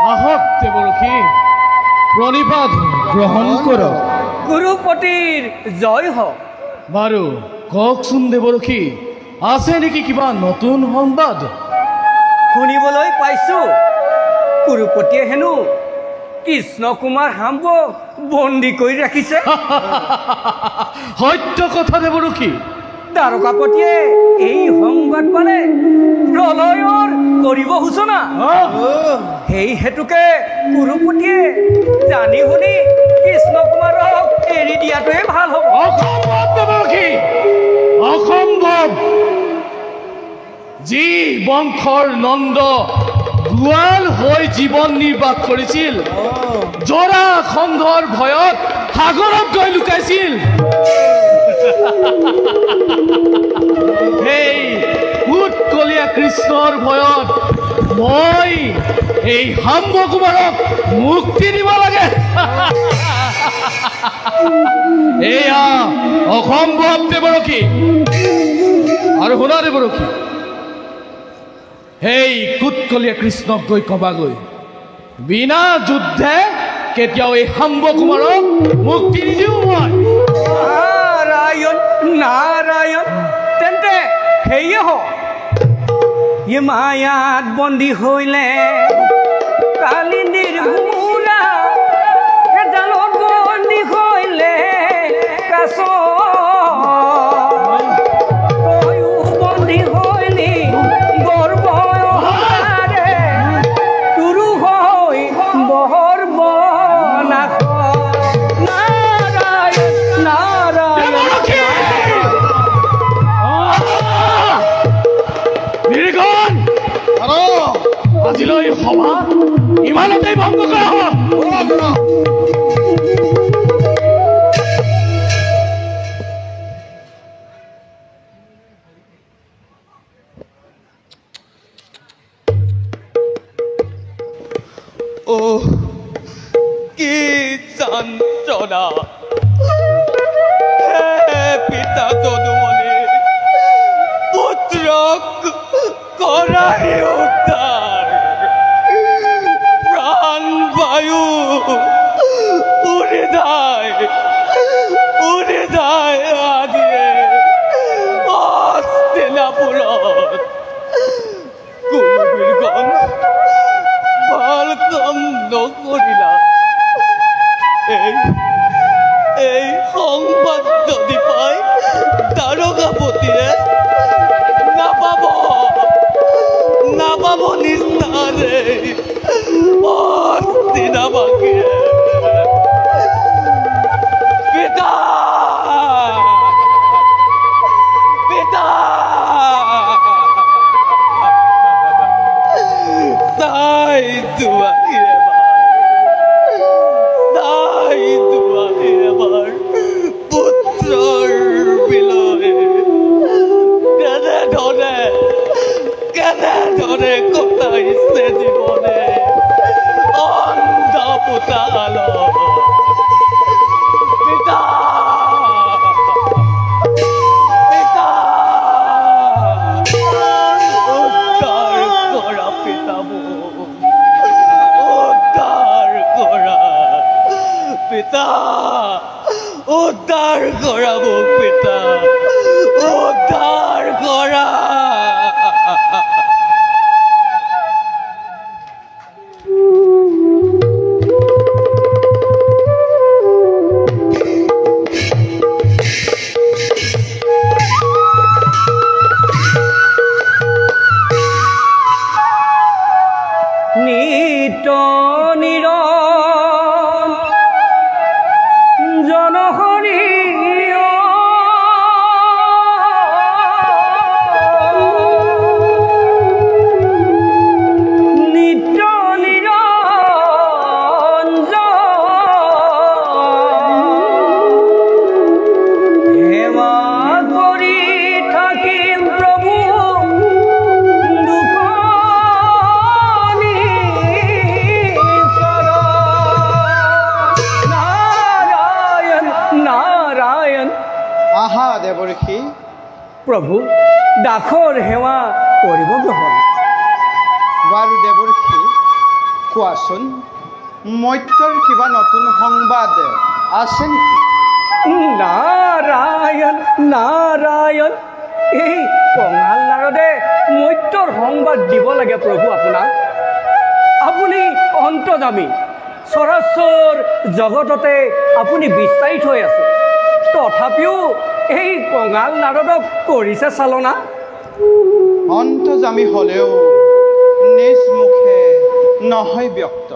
আহক দেবৰক্ষী, প্ৰণিপাত গ্ৰহণ কৰো। গুৰুপতিৰ জয় হওক। বাৰু কওকচোন দেবৰক্ষী, আছে নেকি কিবা নতুন সংবাদ? শুনিবলৈ পাইছো গুৰুপতিয়ে হেনো কৃষ্ণ কুমাৰ হাম্বক বন্দী কৰি ৰাখিছে। সত্য কথা দেবৰক্ষী। দ্বাৰকাপতিয়ে এই সংবাদ পালে প্ৰলয়ৰ কৰিব সূচনা। সেই হেতুকে গুৰুপতিয়ে জানি শুনি কৃষ্ণ কুমাৰক এৰি দিয়াটোৱে ভাল হ'ব। অসম্ভৱ দেবৰক্ষী, অসম্ভৱ। যি বংশৰ নন্দ গোৱাল হৈ জীৱন নিৰ্বাহ কৰিছিল, জৰা খণ্ডৰ ভয়ত সাগৰত গৈ লুকাইছিল, সেই উৎকলীয়া কৃষ্ণৰ ভয়ত মই এই হাম্ব কুমাৰক মুক্তি দিব লাগে। এয়া অসম্ভৱ দেবৰক্ষী। আৰু শুনা দেবৰক্ষী, সেই কুৎকলীয়া কৃষ্ণক গৈ কবাগৈ, বিনা যুদ্ধে কেতিয়াও এই হাম্ব কুমাৰক মুক্তি নিদিওঁ মই। নাৰায়ণ নাৰায়ণ, তেন্তে সেয়ে হওক। ই মায়াত বন্দী হৈলে কালিন্দীৰ ঘোঁৰা, জালত বন্দী হৈলে কাছ, তয়ো বন্দী হৈলি গৰ্বৰে, তোৰো হৈ বহৰ বনাস। নাৰায়ণ নাৰায়ণ। নিৰ্গণ, আজিলৈ সভা ইমানতেই ভংগ কৰা হওক। কি যন্ত্ৰণা হে পিতা যদুমণি, পুত্ৰক কৰাই উদ্ধাৰ। প্ৰাণ বায়ু উৰি যায় আদিয়ে হস্তিনাপুৰত। গুৰুবীৰগণ ভাল কাম নকৰিলা। এই সংবাদ যদি পাই দ্বাৰকাপতিয়ে নাপাব নিস্তাৰে হস্তিনাবাসীয়ে। পিতা পিতা, চাই যোৱাহি এবাৰ পুত্ৰৰ বিলয় কেনেধৰণে কটাইছে জীৱনে অন্ধ পুতাল। পিতা পিতা, উদ্ধাৰ কৰা পিতা, উদ্ধাৰ কৰা পিতা, উদ্ধাৰ কৰা মোক পিতা, উদ্ধাৰ কৰা। নিত নিৰ জনহৰি নিত্য নিৰঞ্জন সেৱা কৰি থাকিম প্ৰভু আহা দেৱৰ্ষি। প্ৰভু, দাসৰ সেৱা কৰিব গ্ৰহণ। বাৰু দেৱৰ্ষি, কোৱাচোন মত্যৰ কিবা নতুন সংবাদ আছে নেকি? নাৰায়ণ নাৰায়ণ, এই কঙাল নাৰদে মত্যৰ সংবাদ দিব লাগে প্ৰভু আপোনাক। আপুনি অন্তৰ্যামী, চৰাচৰ জগততে আপুনি বিস্তাৰিত হৈ আছে, তথাপিও এই কঙাল নাৰদক কৰিছে চালনা। অন্তৰ্যামী হ'লেও নিজ মুখে নহয় ব্যক্ত।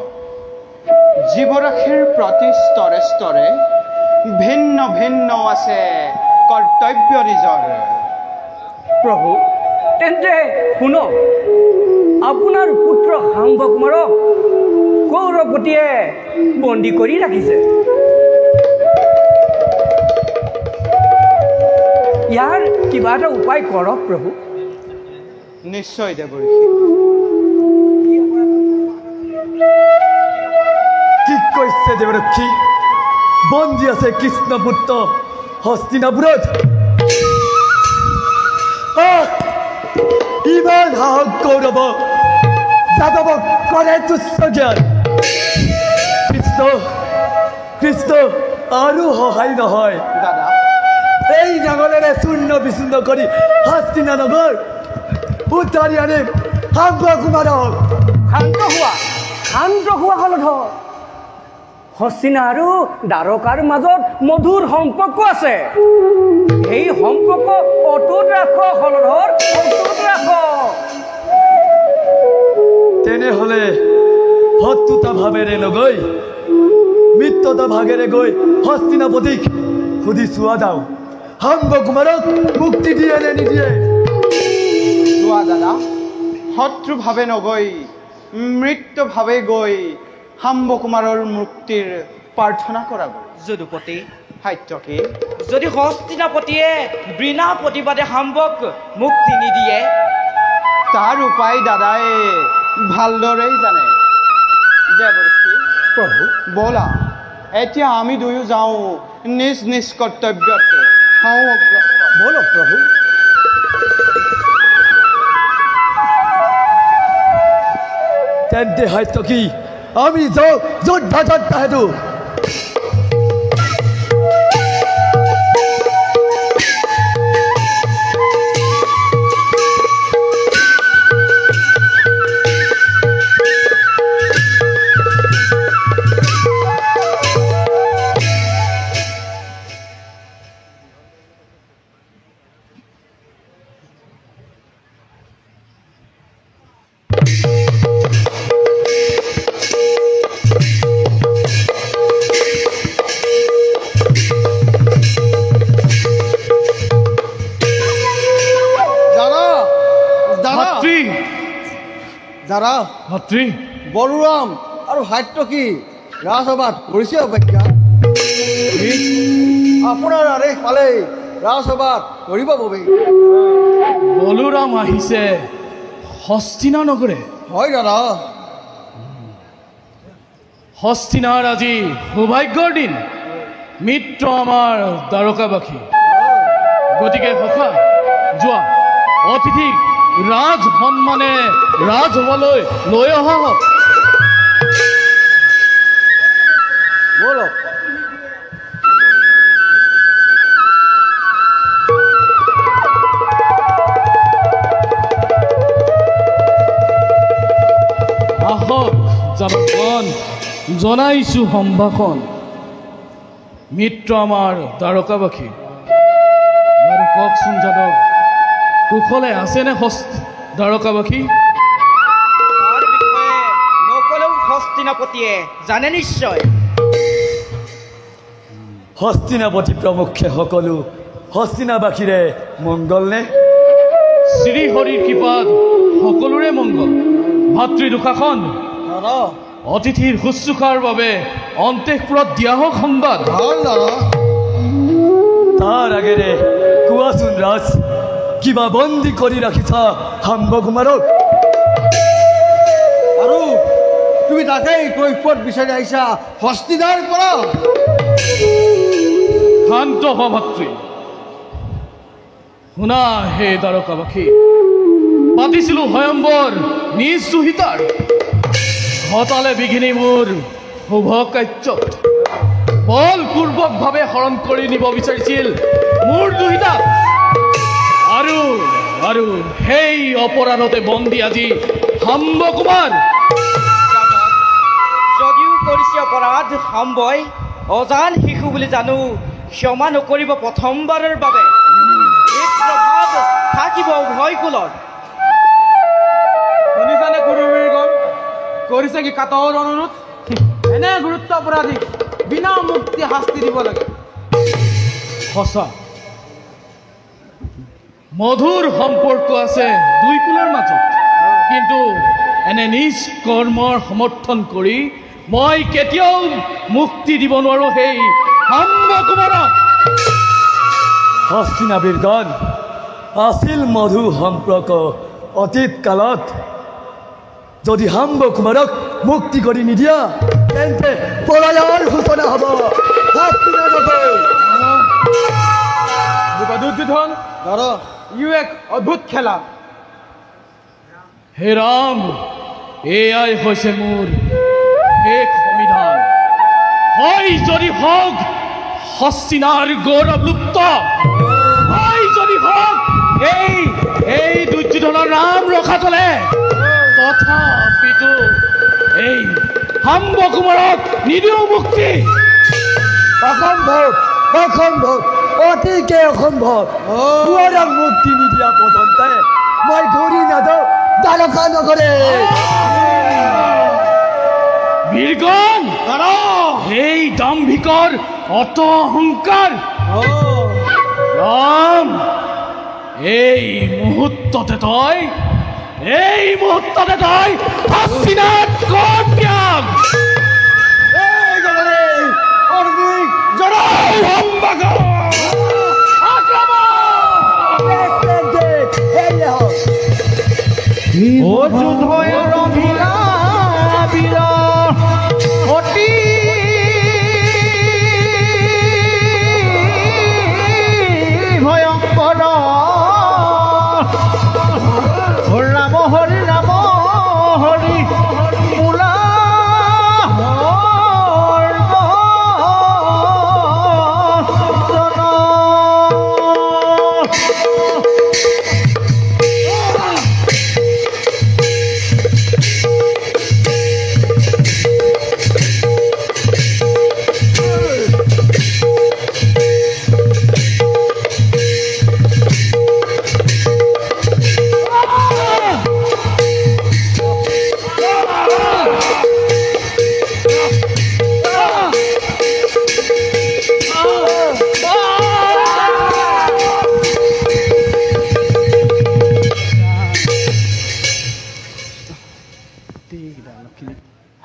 জীৱৰাশিৰ প্ৰতি স্তৰে স্তৰে ভিন্ন ভিন্ন আছে কৰ্তব্য নিজৰ। প্ৰভু তেন্তে শুনক, আপোনাৰ পুত্ৰ সাম্ব কুমাৰক কৌৰৱতীয়ে বন্দী কৰি ৰাখিছে। ইয়াৰ কিবা এটা উপায় কৰক প্ৰভু। নিশ্চয় দেৱঋষি। কি কৈছে দেৱৰক্ষী? বন্দী আছে কৃষ্ণপুত্ৰ হস্তিনাপুৰত। ইমান সাহস কৌৰৱ যাদৱক কৰে তুচ্ছ জ্ঞান। কৃষ্ণ কৃষ্ণ আৰু সহায় নহয়। দাদা এই নাঙলেৰে চূৰ্ণ বিচূৰ্ণ কৰি হস্তিনা নগৰ উদ্ধাৰি আনিম সাম্ব কুমাৰক। শান্ত হোৱা হলধৰ। হস্তিনা আৰু দ্বাৰকাৰ মাজত মধুৰ সম্পৰ্ক আছে। এই সম্পৰ্ক অটুট ৰাখ হলধৰ, অটুট ৰাখ। তেনেহ'লে শত্ৰুতা ভাৱেৰে নগৈ মিত্ৰতা ভাগেৰে গৈ হস্তিনাপতিক সুধি চোৱা যাওঁ, সাম্ব কুমাৰক মুক্তি দিয়ে নে নিদিয়ে। যোৱা দাদা, শত্ৰুভাৱে নগৈ মৃত্যুভাৱে গৈ সাম্ব কুমাৰৰ মুক্তিৰ প্ৰাৰ্থনা কৰাব। যদুপতি, সাত্যকী, যদি হস্তিনাপতিয়ে বিনা প্ৰতিবাদে সাম্বক মুক্তি নিদিয়ে, তাৰ উপায় দাদাই ভালদৰেই জানে। দেৱঋষি প্ৰভু ব'লা এতিয়া আমি দুয়ো যাওঁ নিজ নিজ কৰ্তব্যত হওঁ অগ্ৰসৰ। বলক প্ৰভু। তেন্তে সাত্যকী আমি যাওঁ যোদ্ধা হেতু। দাদা ভাতৃ বলোৰাম আৰু সাত্যকী ৰাজসভাত কৰিছে অপেক্ষা। আপোনাৰ আদেশ পালেই ৰাজসভাত কৰিব বাবে। বলোৰাম আহিছে হস্তিনা নগৰে। হয় দাদা। হস্তিনাৰ আজি সৌভাগ্যৰ দিন। মিত্ৰ আমাৰ দ্বাৰকাবাসী, গতিকে সখা যোৱা অতিথিক ৰাজ সন্মানে ৰাজসভালৈ লৈ অহা হওক। বলক। আহক জনগণ, জনাইছো সম্ভাষণ। মিত্ৰ আমাৰ দ্বাৰকাবাসী, বাৰু কওকচোন যাদৱ, কুশলে আছেনে দ্বাৰকাবাসী? তাৰ বিষয়ে নকলেও হস্তিনাপতিয়ে জানে নিশ্চয়। হস্তিনাপতি প্ৰমুখে সকলো হস্তিনাবাসীৰে মংগল নে? শ্ৰীহৰিৰ কৃপাত সকলোৰে মংগল। ভাতৃ দুশাসন, দাদা অতিথিৰ শুশ্ৰূষাৰ বাবে অন্তঃপুৰত দিয়া হওক সংবাদ। ভাল দাদা। তাৰ আগেৰে কোৱাচোন ৰাজ, কিবা বন্দী কৰি ৰাখিছা সাম্ব কুমাৰক? আৰু তুমি তাকেই কৈফত বিচাৰি আহিছা হস্তিনাৰ পৰা? শান্ত হ ভাতৃ। শুনা হে দ্বাৰকাবাসী, পাতিছিলো স্বয়ম্বৰ নিজ সুহিতাৰ। ঘটালে বিঘিনি মোৰ শুভ কাৰ্যত বলপূৰ্বকভাৱে হৰণ কৰি নিব বিচাৰিছিল মোৰ দুহিতাক আৰু সেই অপৰাধতে বন্দী আজি শাম্বকুমাৰ। যদিও কৰিছে অপৰাধ শাম্বই অজান শিশু বুলি জানো, ক্ষমা নকৰিব প্ৰথমবাৰৰ বাবে। এক প্ৰভাৱ থাকিব উভয় কুলত। শুনিছানে কুৰুবীৰগণ, কৰিছে কি কাটৰ অনুৰোধ? এনে গুৰুত্ব অপৰাধীক বিনা মুক্তি শাস্তি দিব লাগে। সঁচা, মধুৰ সম্পৰ্ক আছে দুই কুলৰ মাজত, কিন্তু এনে নিজ কৰ্মৰ সমৰ্থন কৰি মই কেতিয়াও মুক্তি দিব নোৱাৰো সেই শাম্বকুমাৰক। হস্তিনাবীৰগণ, আছিল মধু সম্পৰ্ক অতীত কালত। যদি শাম্বকুমাৰক মুক্তি কৰি নিদিয়া তেন্তে পলায়ৰ সূচনা হ'ব হস্তিনানগৰ। দুৰ্যোধন ইও এক অদ্ভুত খেলা। হে ৰাম, এয়াই হৈছে মোৰ শেষ সমিধান। হয় যদি হওক হস্তিনাৰ গৌৰৱ লুপ্ত, হয় যদি হওক এই দুৰ্যোধনৰ নাম ৰখা চলে, তথাপিতো এই শাম্বকুমাৰক নিদিও মুক্তি। অসম্ভৱ, অসম্ভৱ, অতিকে অসম্ভৱ। দুৱাৰক মুক্তি নিদিয়া পৰ্যন্ত মই ঘূৰি নাযাওঁ দ্বাৰকা নগৰে। বীৰগণ, এই দাম্ভিকৰ অত অহংকাৰ। ৰাম, এই মুহূৰ্ততে তই হস্তিনাথ কৰ ত্যাগ।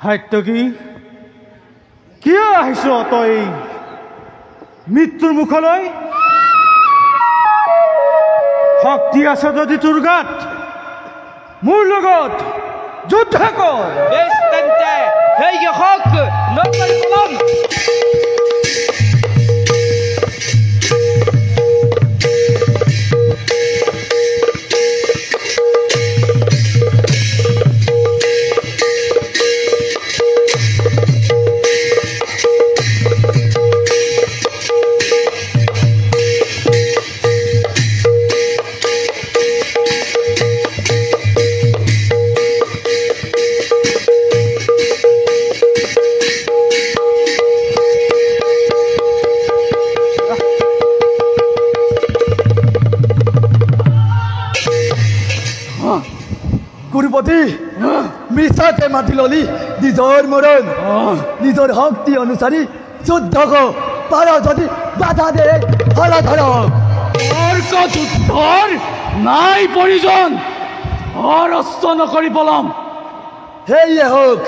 সাত্যকী, কিয় আহিছ তই মৃত্যুৰ মুখলৈ? শক্তি আছে যদি তোৰ গাত, মোৰ লগত যুদ্ধ কৰ। বেশ তেন্তে সেই হক নকৰি পলম। গুৰুপতি, মিছাতে মাতি ললি নিজৰ মৰণ। নিজৰ শক্তি অনুসাৰি যুদ্ধ পাৰ যদি বাধা দে হলা ধৰক। তৰ্ক যুদ্ধৰ নাই প্ৰয়োজন, অৰস্ত নকৰি পলম। সেয়ে হওক।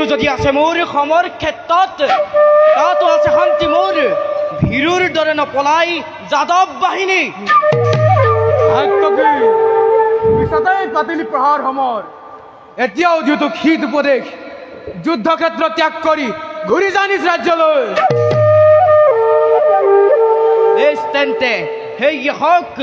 যদি আছে মোৰ সমৰ ক্ষেত্ৰত তাতো আছে শান্তি মোৰ ভীৰুৰ দৰে নপলাই যাদৱ বাহিনী পিছতেই পাতিলি প্ৰহাৰ সমৰ এতিয়াও যিটো শীত উপদেশ যুদ্ধক্ষেত্ৰ ত্যাগ কৰি ঘূৰি যা নিজ ৰাজ্যলৈ তেন্তে সেই হক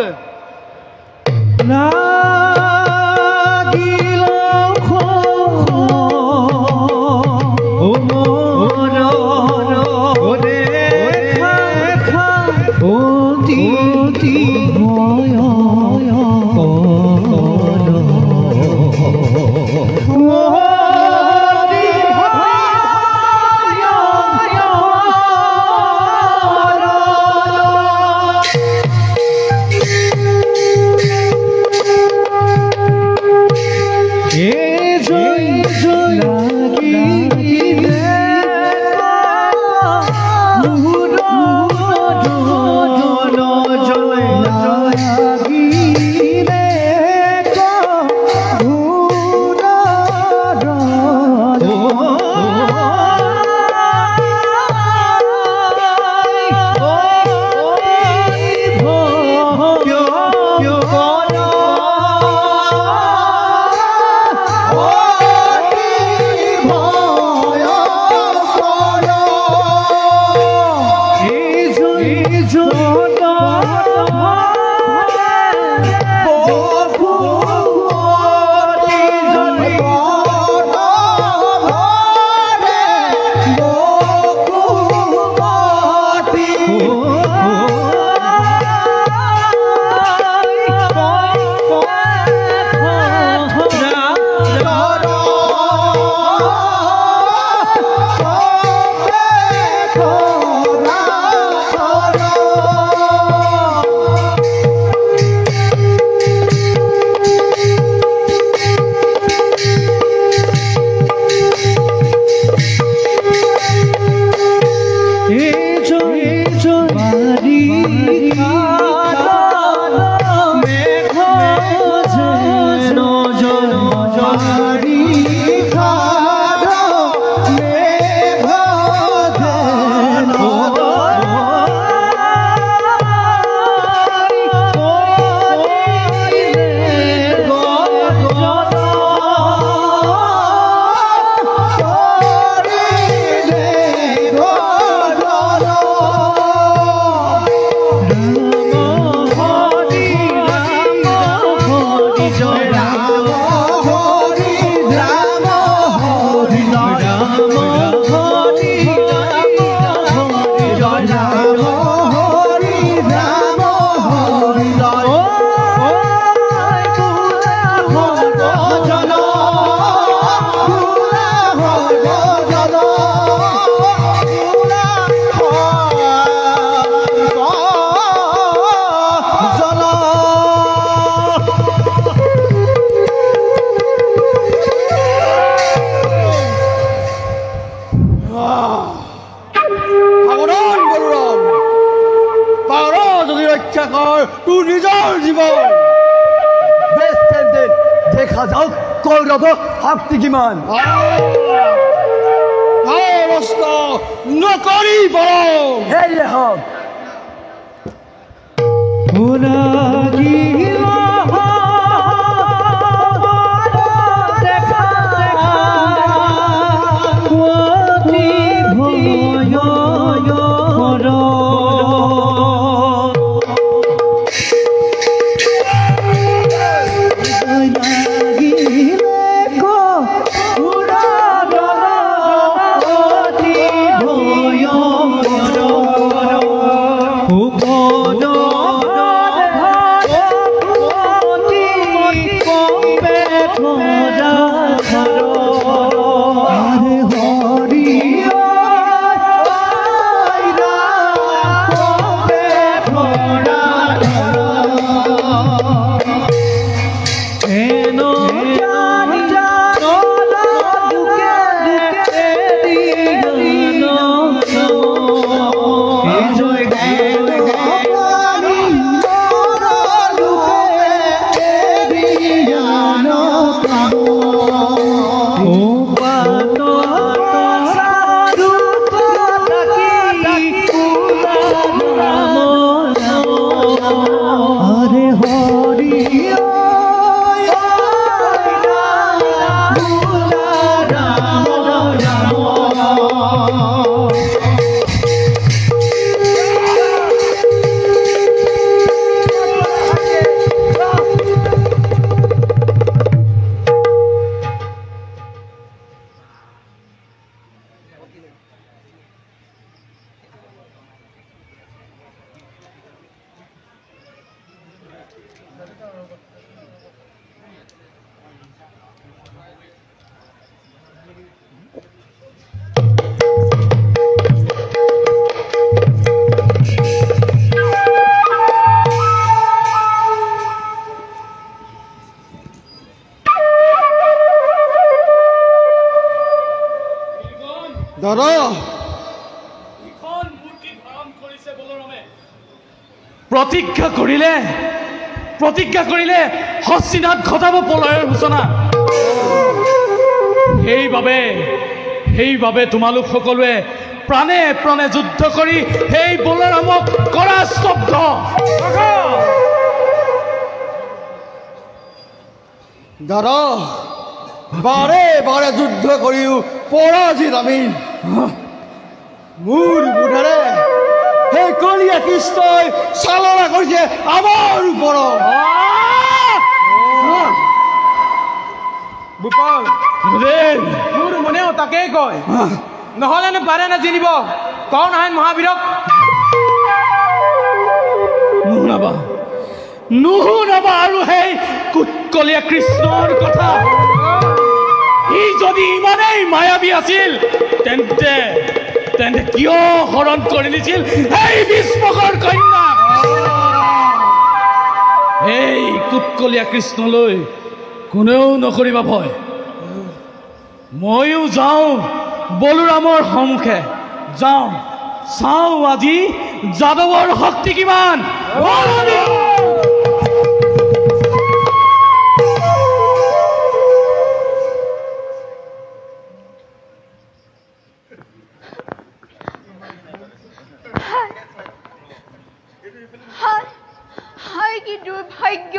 ৰক্ষা কৰ তোৰ নিজৰ জীৱন। বেশ তেন্তে দেখা যাওক কৌৰৱ শক্তি কিমান। নষ্ট নকৰি বৰং সেয়ে হওক দাদা প্ৰতিজ্ঞা কৰিলে হস্তিনাথ ঘটাব প্ৰলয়ৰ সূচনা। সেইবাবে তোমালোক সকলোৱে প্ৰাণে প্ৰাণে যুদ্ধ কৰি সেই বলৰামক কৰা স্তব্ধ। দাদা বাৰে বাৰে যুদ্ধ কৰিও পৰাজিত আমি। মোৰ বোধেৰে সেই কলীয়া কৃষ্ণই চালনা কৰিছে আমাৰ ওপৰত। গোপাল মোৰ মনেও তাকেই কয়, নহ'লেনো পাৰে না জিনিব কওঁ নহয় মহাবীৰক। নুশুনাবা আৰু সেই কুৎকলীয়া কৃষ্ণৰ কথা। সি যদি ইমানেই মায়াবী আছিল তেন্তে কিয় হৰণ কৰি নিছিল সেই ভীষ্মকৰ কন্যা? এই কুৎকলীয়া কৃষ্ণলৈ কোনেও নকৰিবা ভয়। ময়ো যাওঁ বলোৰামৰ সন্মুখে, যাওঁ চাওঁ আজি যাদৱৰ শক্তি কিমান। হায় কি দুৰ্ভাগ্য!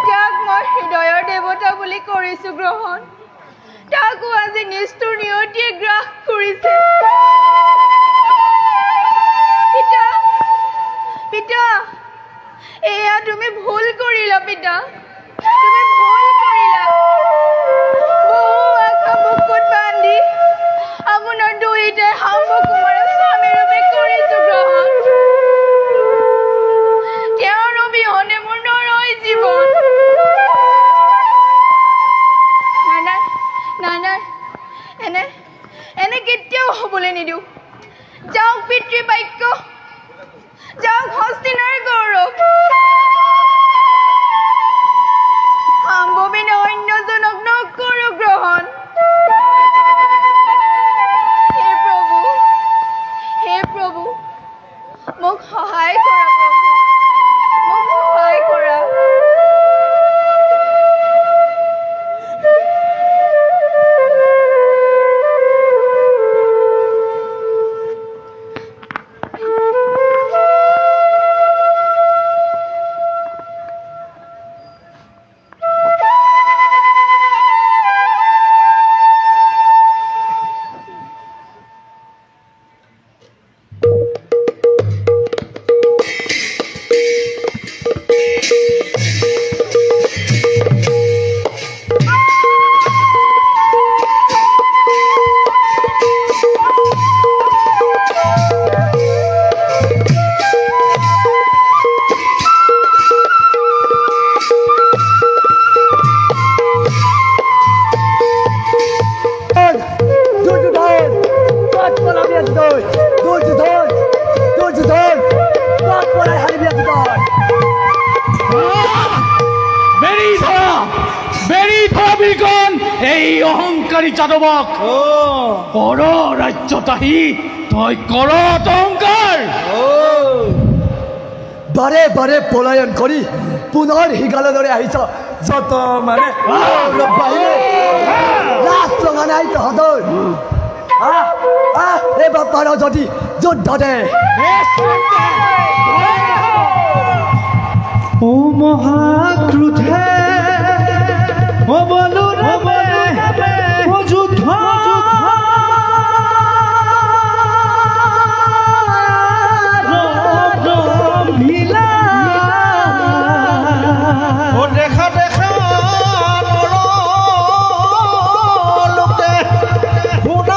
যাক মই হৃদয়ৰ দেৱতা বুলি কৰিছো গ্ৰহণ, তাকো আজি নিষ্ঠুৰ নিয়তিয়ে গ্ৰাস কৰিছে। পিতা, পিতা, এয়া তুমি ভুল কৰিলা পিতা, তুমি ভুল কৰিলা। বহু আশা বুকুত বান্ধি আপোনাৰ দুইটা শাম্ভ কুমাৰক স্বামী ৰূপে কৰিছো গ্ৰহণ। তেওঁৰ অবিহনে মোৰ নৰয় জীৱন। নাই, এনে কেতিয়াও হ'বলৈ নিদিওঁ। যাওক পিতৃ বাক্য, যাওক হস্তিনাৰ গৌৰৱ। সম্ভৱী অন্যজনক নকৰো গ্ৰহণ। হে এই অহংকাৰী যাদৱক পৰ ৰাজ্যত আহি তই কৰ অহংকাৰ। বাৰে বাৰে পলায়ন কৰি পুনৰ সিগাললৈ আহিছ যত মানে লাজ লগা নাই তহঁতৰ। এইবাৰ পাৰ যদি যুদ্ধ দে। ও মহাক্ৰোধে যুদ্ধ দেখা দেখা লোকে শুনা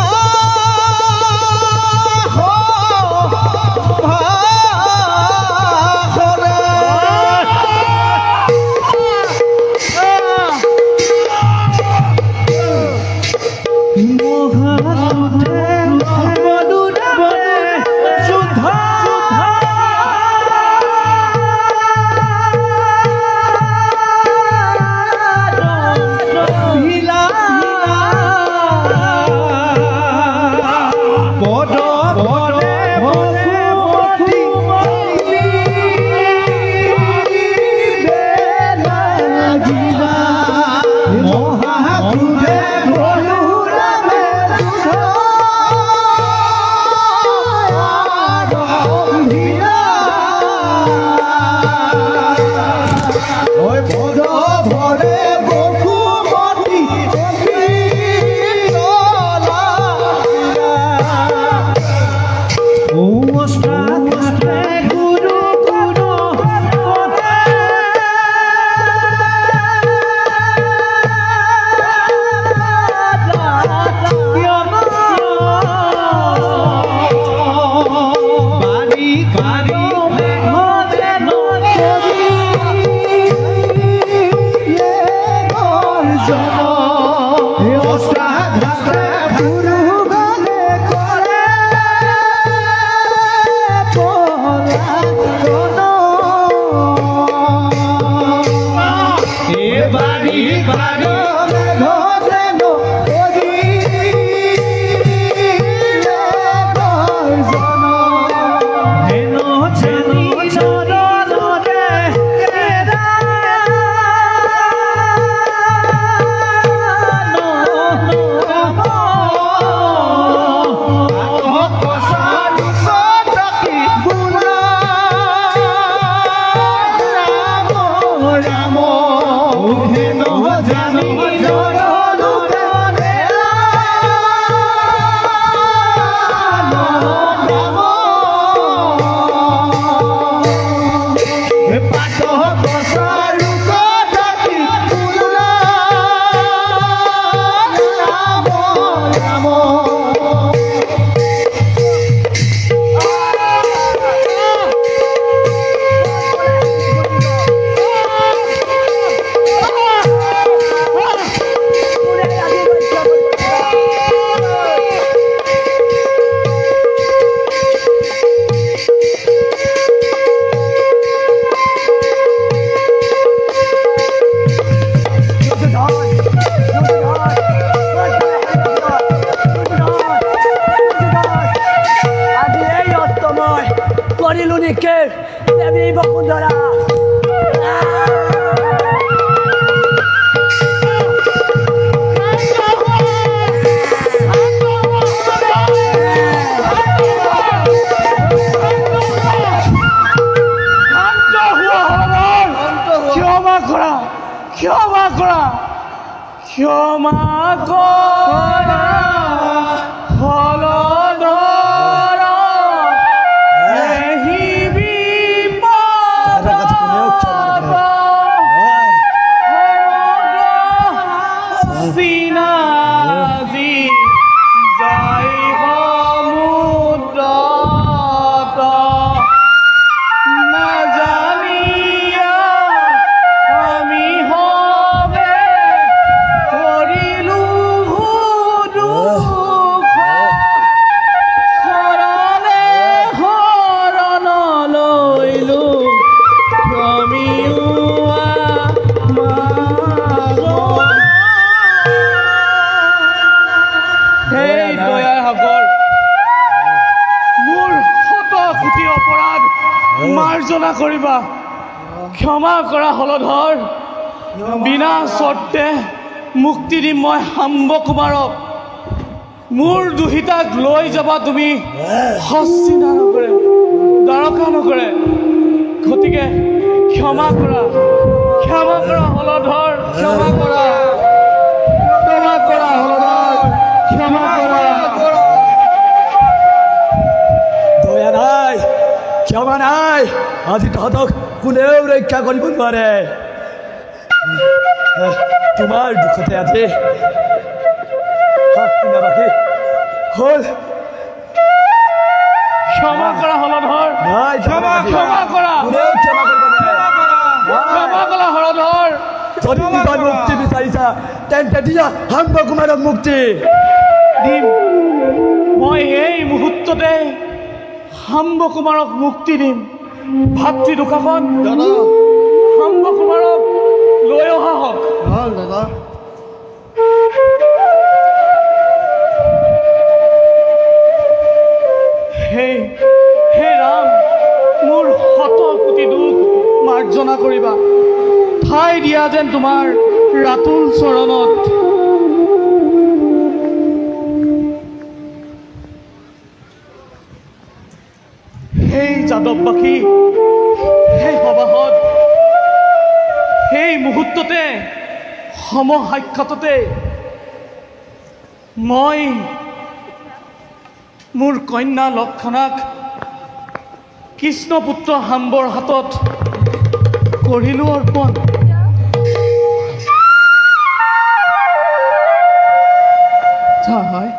কৰিলো দয়াৰ সাগৰ মোৰ শত কোটি অপৰাধ মাৰ্জনা কৰিবা ক্ষমা কৰা হলধৰ বিনা চৰ্তে মুক্তি দিম মই শাম্ব কুমাৰক মোৰ দুহিতাক লৈ যাবা তুমি হস্তিনা নকৰে দ্বাৰকা নকৰে গতিকে ক্ষমা কৰা হলধৰ ক্ষমা কৰা হলধৰ ক্ষমা কৰা দয়া নাই ক্ষমা নাই আজি তহঁতক কোনেও ৰক্ষা কৰিব নোৱাৰে তোমাৰ দুখতে আজি হস্তিনাবাসী হ'ল ক্ষমা কৰা হলধৰ নাই ক্ষমা কৰা কোনেও ক্ষমা কৰিব নোৱাৰে ক্ষমা কৰা হলধৰ যদি জীৱন মুক্তি বিচাৰিছা তেন্তে দিয়া শাম্ব কুমাৰক মুক্তি দিম মই এই মুহূৰ্ততে শাম্ব কুমাৰক মুক্তি দিম ভাতৃ দুখাখন শাম্ব কুমাৰক লৈ অহা হওক হে ৰাম মোৰ শত কোটি দুখ মাৰ্জনা কৰিবা ঠাই দিয়া যেন তোমাৰ ৰাতুল চৰণত সেই যাদৱবাসী সেই সভাসদ সেই মুহূৰ্ততে সমসাক্ষাততে মই মোৰ কন্যা লক্ষণাক কৃষ্ণপুত্ৰ শাম্বৰ হাতত কৰিলোঁ অৰ্পণ হয়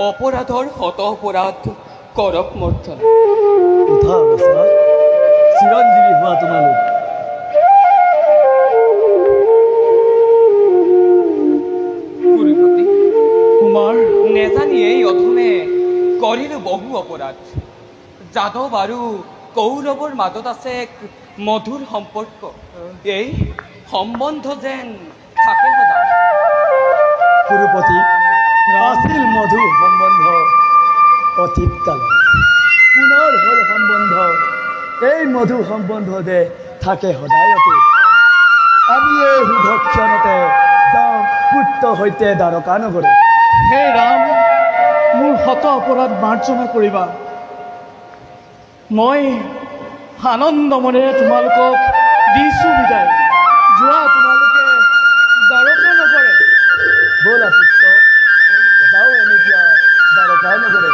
অপৰাধৰ শত অপৰাধ কৰক মৰ্ধন উঠা অৱস্থা চিৰঞ্জীৱী হোৱা তোমালোক গুৰুপতি কুমাৰ নেজানিয়ে অধমে কৰিলো বহু অপৰাধ যাদৱ আৰু কৌৰৱৰ মাজত আছে এক মধুৰ সম্পৰ্ক এই সম্বন্ধ যেন থাকে সদায় গুৰুপতি আছিল মধুৰ সম্বন্ধ অতীত কালত পুনৰ হ'ল সম্বন্ধ এই মধুৰ সম্বন্ধ যে থাকে সদায়তে আমি এই শুভক্ষণতে যাওঁ পুত্ৰ সৈতে দ্বাৰকা নগৰে হে ৰাম মোৰ শত অপৰাধ মাৰ্জনা কৰিবা মই আনন্দ মনেৰে তোমালোকক দিছোঁ বিদায় যোৱা তোমালোকে দ্বাৰকা নগৰে ব'লা পুত্ৰ যাওঁ আমি এতিয়া দ্বাৰকা নগৰে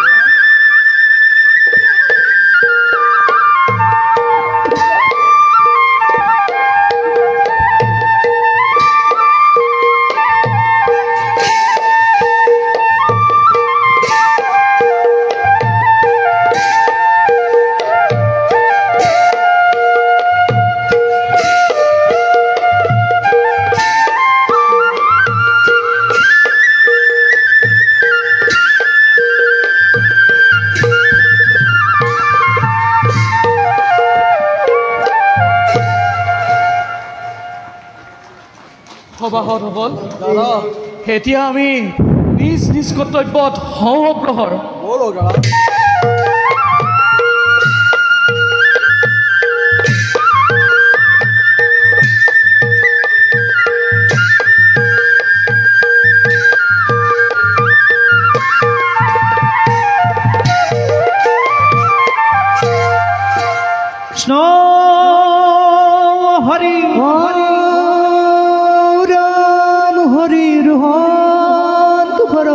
সভাসদসকল এতিয়া আমি নিজ নিজ কৰ্তব্যত হওঁ অগ্ৰসৰ কৃষ্ণ হৰি হৰি হৰি ৰোহন তুফৰ